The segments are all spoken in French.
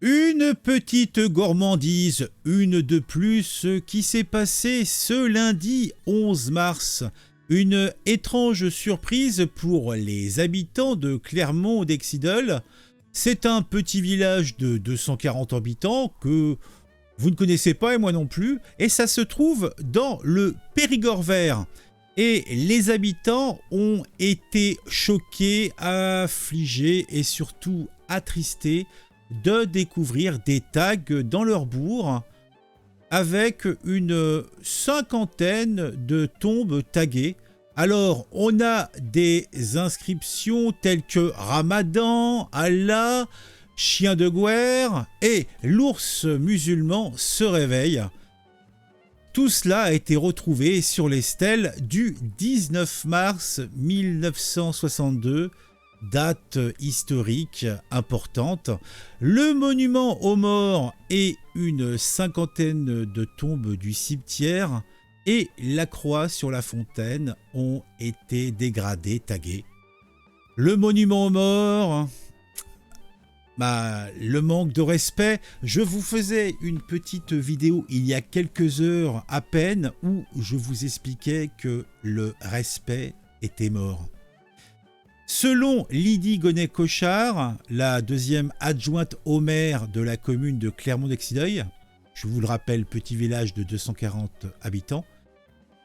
Une petite gourmandise, une de plus, qui s'est passée ce lundi 11 mars. Une étrange surprise pour les habitants de Clermont-d'Exideuil. C'est un petit village de 240 habitants que vous ne connaissez pas et moi non plus, et ça se trouve dans le Périgord vert. Et les habitants ont été choqués, affligés et surtout attristés de découvrir des tags dans leur bourg avec une cinquantaine de tombes taguées. Alors, on a des inscriptions telles que Ramadan, Allah, chien de guerre et l'ours musulman se réveille. Tout cela a été retrouvé sur les stèles du 19 mars 1962, date historique importante. Le monument aux morts et une cinquantaine de tombes du cimetière et la croix sur la fontaine ont été dégradées, taguées. Le monument aux morts, le manque de respect. Je vous faisais une petite vidéo il y a quelques heures à peine où je vous expliquais que le respect était mort. Selon Lydie Gonnet-Cochard, la deuxième adjointe au maire de la commune de Clermont-d'Exideuil, je vous le rappelle, petit village de 240 habitants,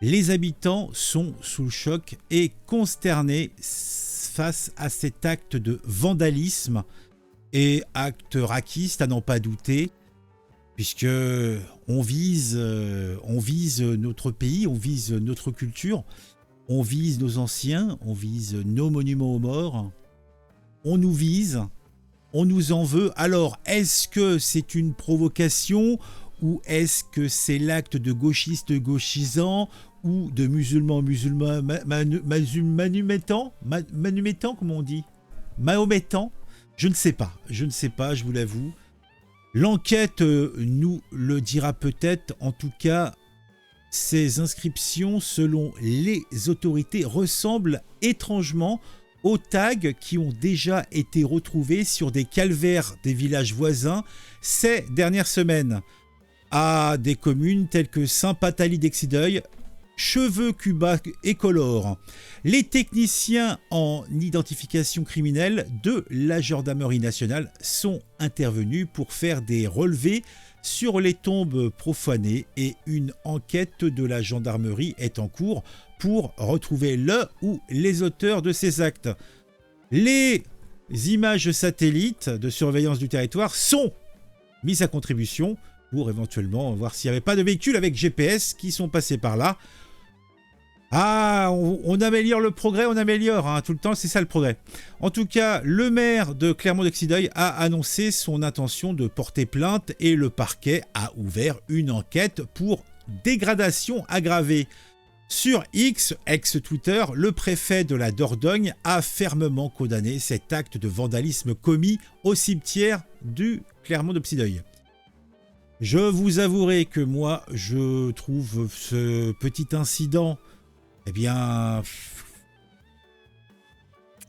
les habitants sont sous le choc et consternés face à cet acte de vandalisme et acte raquiste à n'en pas douter, puisque on vise notre pays, on vise notre culture, on vise nos anciens, on vise nos monuments aux morts, on nous vise, on nous en veut. Alors, est-ce que c'est une provocation ou est-ce que c'est l'acte de gauchistes gauchisants ou de musulmans manumétants, comment on dit, mahométans? Je ne sais pas, je vous l'avoue. L'enquête nous le dira peut-être. En tout cas, ces inscriptions, selon les autorités, ressemblent étrangement aux tags qui ont déjà été retrouvés sur des calvaires des villages voisins ces dernières semaines, à des communes telles que Saint-Pataly-d'Exideuil, Cheveux-Cubac et Colore. Les techniciens en identification criminelle de la gendarmerie nationale sont intervenus pour faire des relevés sur les tombes profanées et une enquête de la gendarmerie est en cours pour retrouver le ou les auteurs de ces actes. Les images satellites de surveillance du territoire sont mises à contribution pour éventuellement voir s'il n'y avait pas de véhicules avec GPS qui sont passés par là. Ah, on améliore le progrès, on améliore, hein, tout le temps, c'est ça le progrès. En tout cas, le maire de Clermont-d'Exideuil a annoncé son intention de porter plainte et le parquet a ouvert une enquête pour dégradation aggravée. Sur X, ex-Twitter, le préfet de la Dordogne a fermement condamné cet acte de vandalisme commis au cimetière du Clermont-d'Exideuil. Je vous avouerai que moi, je trouve ce petit incident, eh bien,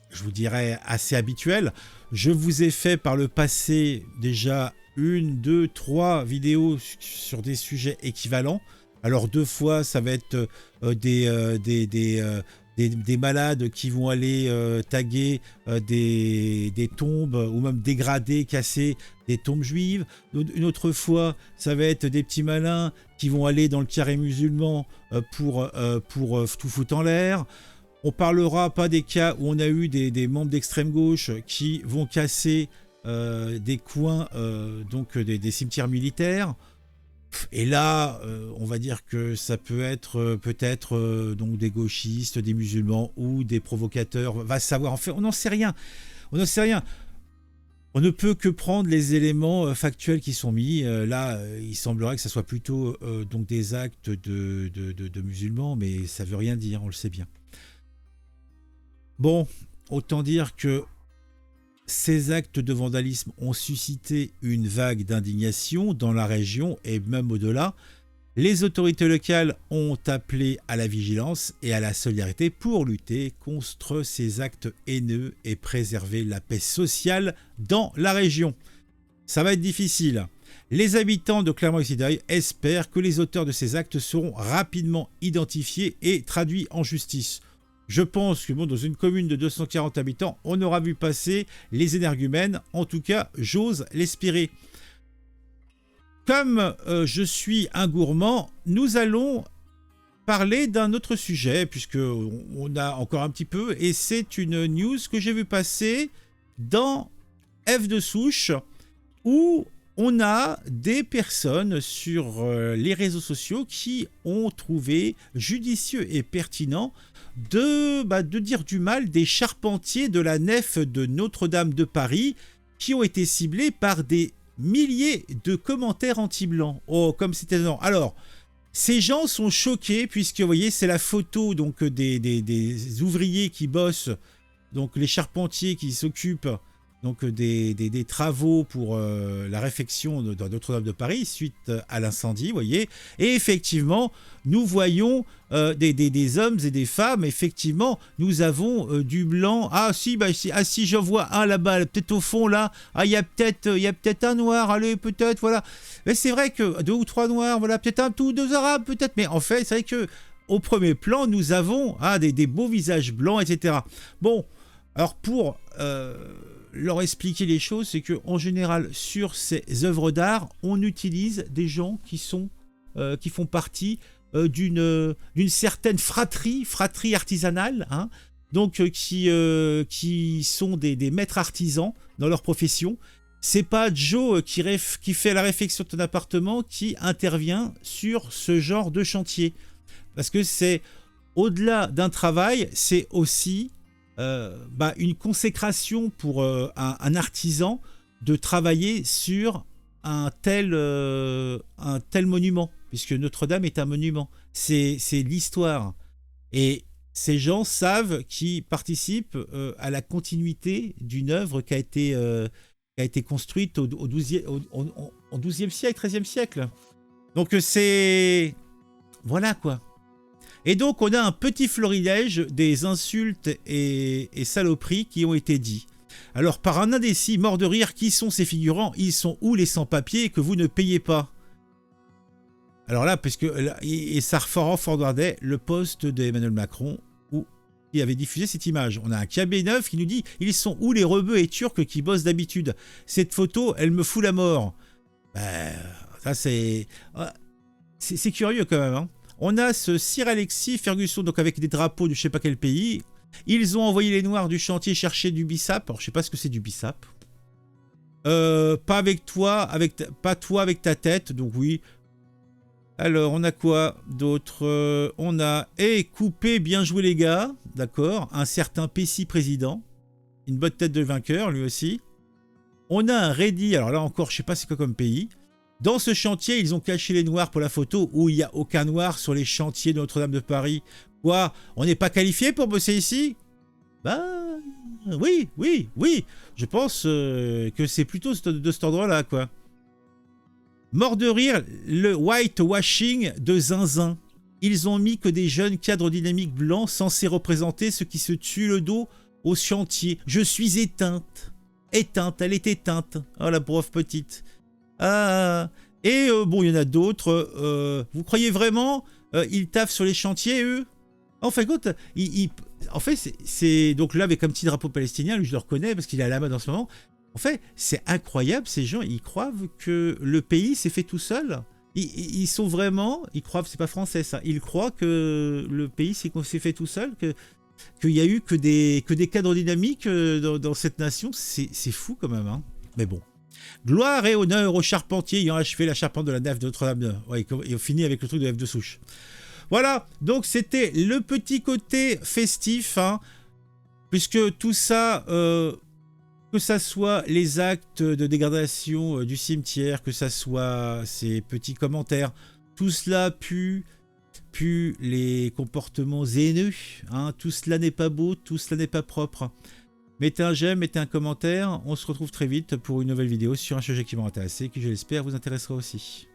je vous dirais assez habituel. Je vous ai fait par le passé déjà 1, 2, 3 vidéos sur des sujets équivalents. Alors 2 fois, ça va être des malades qui vont aller taguer des tombes ou même dégrader, casser des tombes juives. Une autre fois, ça va être des petits malins qui vont aller dans le carré musulman pour tout foutre en l'air. On parlera pas des cas où on a eu des membres d'extrême gauche qui vont casser des coins donc des cimetières militaires. Et là, on va dire que ça peut être peut-être donc des gauchistes, des musulmans ou des provocateurs. Va savoir. En fait, on n'en sait rien. On n'en sait rien. On ne peut que prendre les éléments factuels qui sont mis. Là, il semblerait que ça soit plutôt donc des actes de musulmans, mais ça veut rien dire. On le sait bien. Bon, autant dire que ces actes de vandalisme ont suscité une vague d'indignation dans la région et même au-delà. Les autorités locales ont appelé à la vigilance et à la solidarité pour lutter contre ces actes haineux et préserver la paix sociale dans la région. Ça va être difficile. Les habitants de Clermont-Auxerrois espèrent que les auteurs de ces actes seront rapidement identifiés et traduits en justice. Je pense que bon, dans une commune de 240 habitants, on aura vu passer les énergumènes. En tout cas, j'ose l'espérer. Comme je suis un gourmand, nous allons parler d'un autre sujet, puisqu'on a encore un petit peu, et c'est une news que j'ai vu passer dans F de souche, où on a des personnes sur les réseaux sociaux qui ont trouvé judicieux et pertinent de dire du mal des charpentiers de la nef de Notre-Dame de Paris qui ont été ciblés par des milliers de commentaires anti-blancs. Oh, comme c'était énorme. Alors, ces gens sont choqués puisque, vous voyez, c'est la photo donc, des ouvriers qui bossent, donc les charpentiers qui s'occupent donc des travaux pour la réfection de Notre-Dame de Paris suite à l'incendie, vous voyez. Et effectivement, nous voyons des hommes et des femmes. Effectivement, nous avons du blanc. Ah si, si je vois un là-bas, peut-être au fond là. Ah, il y a peut-être un noir. Allez, peut-être, voilà. Mais c'est vrai que 2 ou 3 noirs, voilà, peut-être un ou 2 arabes, peut-être. Mais en fait, c'est vrai que au premier plan, nous avons des beaux visages blancs, etc. Bon, alors pour leur expliquer les choses, c'est que en général sur ces œuvres d'art, on utilise des gens qui font partie d'une certaine fratrie artisanale, hein, donc qui sont des maîtres artisans dans leur profession. C'est pas Joe qui fait la réfection de ton appartement qui intervient sur ce genre de chantier, parce que c'est au-delà d'un travail, c'est aussi une consécration pour un artisan de travailler sur un tel monument, puisque Notre-Dame est un monument. C'est l'histoire. Et ces gens savent qu'ils participent à la continuité d'une œuvre qui a été construite au XIIe siècle, XIIIe siècle. Donc c'est... Voilà quoi. Et donc, on a un petit florilège des insultes et saloperies qui ont été dit. Alors, par un indécis mort de rire, qui sont ces figurants? Ils sont où les sans-papiers que vous ne payez pas? Alors là, et ça forwardait le post d'Emmanuel Macron où il avait diffusé cette image. On a un KB9 qui nous dit « Ils sont où les rebeux et turcs qui bossent d'habitude? Cette photo, elle me fout la mort. » Ça, c'est curieux quand même, hein. On a ce Sir Alexis Ferguson, donc avec des drapeaux de je sais pas quel pays. Ils ont envoyé les Noirs du chantier chercher du bissap. Alors je sais pas ce que c'est du bissap. Pas avec toi, pas toi avec ta tête, donc oui. Alors on a quoi d'autre? On a coupé, bien joué les gars, d'accord. Un certain Pessi président, une bonne tête de vainqueur lui aussi. On a un Reddy, alors là encore je sais pas c'est quoi comme pays. Dans ce chantier, ils ont caché les noirs pour la photo où il n'y a aucun noir sur les chantiers de Notre-Dame de Paris. Quoi? On n'est pas qualifié pour bosser ici? Oui. Je pense que c'est plutôt de cet endroit-là, quoi. Mort de rire, le whitewashing de zinzin. Ils ont mis que des jeunes cadres dynamiques blancs censés représenter ceux qui se tuent le dos au chantier. Je suis éteinte. Éteinte, elle est éteinte. Oh, la pauvre petite. Bon, il y en a d'autres. Vous croyez vraiment ils taffent sur les chantiers, eux? En fin de compte, en fait, c'est donc là avec un petit drapeau palestinien, lui je le reconnais parce qu'il est à la mode en ce moment. En fait, c'est incroyable, ces gens, ils croient que le pays s'est fait tout seul. Ils sont vraiment, ils croient, c'est pas français ça, ils croient que le pays s'est fait tout seul, qu'il y a eu que des cadres dynamiques dans cette nation. C'est fou quand même, hein. Mais bon. Gloire et honneur aux charpentiers ayant achevé la charpente de la nef de Notre-Dame. Ouais, et on finit avec le truc de F de souche. Voilà, donc c'était le petit côté festif, hein, puisque tout ça, que ça soit les actes de dégradation du cimetière, que ça soit ces petits commentaires, tout cela pue les comportements haineux, hein, tout cela n'est pas beau, tout cela n'est pas propre. Mettez un j'aime, mettez un commentaire, on se retrouve très vite pour une nouvelle vidéo sur un sujet qui m'a intéressé, qui je l'espère vous intéressera aussi.